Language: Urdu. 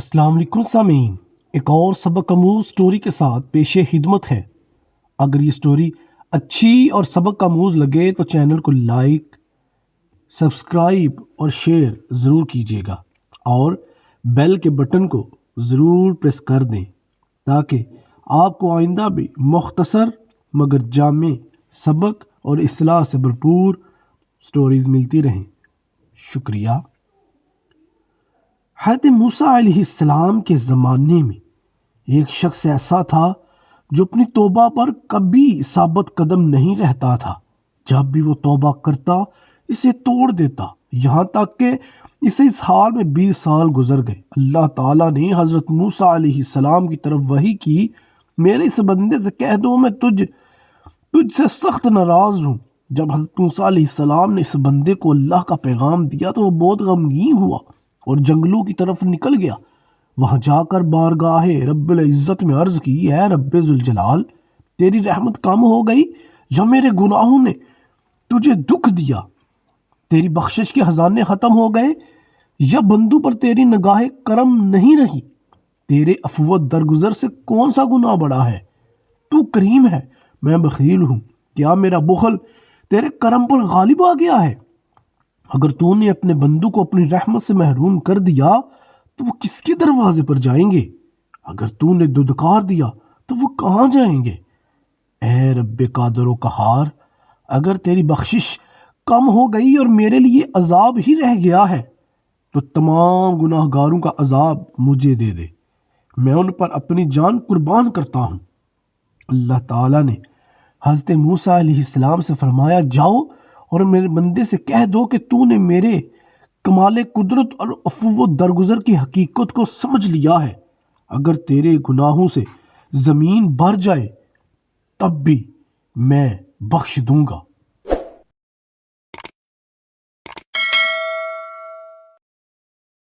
السلام علیکم سامعین، ایک اور سبق آموز سٹوری کے ساتھ پیش خدمت ہے۔ اگر یہ سٹوری اچھی اور سبق آموز لگے تو چینل کو لائک، سبسکرائب اور شیئر ضرور کیجیے گا اور بیل کے بٹن کو ضرور پریس کر دیں تاکہ آپ کو آئندہ بھی مختصر مگر جامع سبق اور اصلاح سے بھرپور سٹوریز ملتی رہیں۔ شکریہ۔ حضرت موسیٰ علیہ السلام کے زمانے میں ایک شخص ایسا تھا جو اپنی توبہ پر کبھی ثابت قدم نہیں رہتا تھا۔ جب بھی وہ توبہ کرتا اسے توڑ دیتا، یہاں تک کہ اسے اس حال میں 20 سال گزر گئے۔ اللہ تعالیٰ نے حضرت موسیٰ علیہ السلام کی طرف وحی کی، میرے اس بندے سے کہہ دو میں تجھ سے سخت ناراض ہوں۔ جب حضرت موسیٰ علیہ السلام نے اس بندے کو اللہ کا پیغام دیا تو وہ بہت غمگین ہوا اور جنگلوں کی طرف نکل گیا۔ وہاں جا کر بارگاہ رب العزت میں عرض کی، اے رب ذوالجلال، تیری رحمت کم ہو گئی یا میرے گناہوں نے تجھے دکھ دیا؟ تیری بخشش کے خزانے ختم ہو گئے یا بندوں پر تیری نگاہ کرم نہیں رہی؟ تیرے عفو و درگزر سے کون سا گناہ بڑا ہے؟ تو کریم ہے، میں بخیل ہوں۔ کیا میرا بخل تیرے کرم پر غالب آ گیا ہے؟ اگر تو نے اپنے بندوں کو اپنی رحمت سے محروم کر دیا تو وہ کس کے دروازے پر جائیں گے؟ اگر تو نے دودکار دیا تو وہ کہاں جائیں گے؟ اے رب قادر و قہار، اگر تیری بخشش کم ہو گئی اور میرے لیے عذاب ہی رہ گیا ہے تو تمام گناہ گاروں کا عذاب مجھے دے دے، میں ان پر اپنی جان قربان کرتا ہوں۔ اللہ تعالیٰ نے حضرت موسیٰ علیہ السلام سے فرمایا، جاؤ اور میرے بندے سے کہہ دو کہ تو نے میرے کمال قدرت اور عفو و درگزر کی حقیقت کو سمجھ لیا ہے۔ اگر تیرے گناہوں سے زمین بھر جائے تب بھی میں بخش دوں گا۔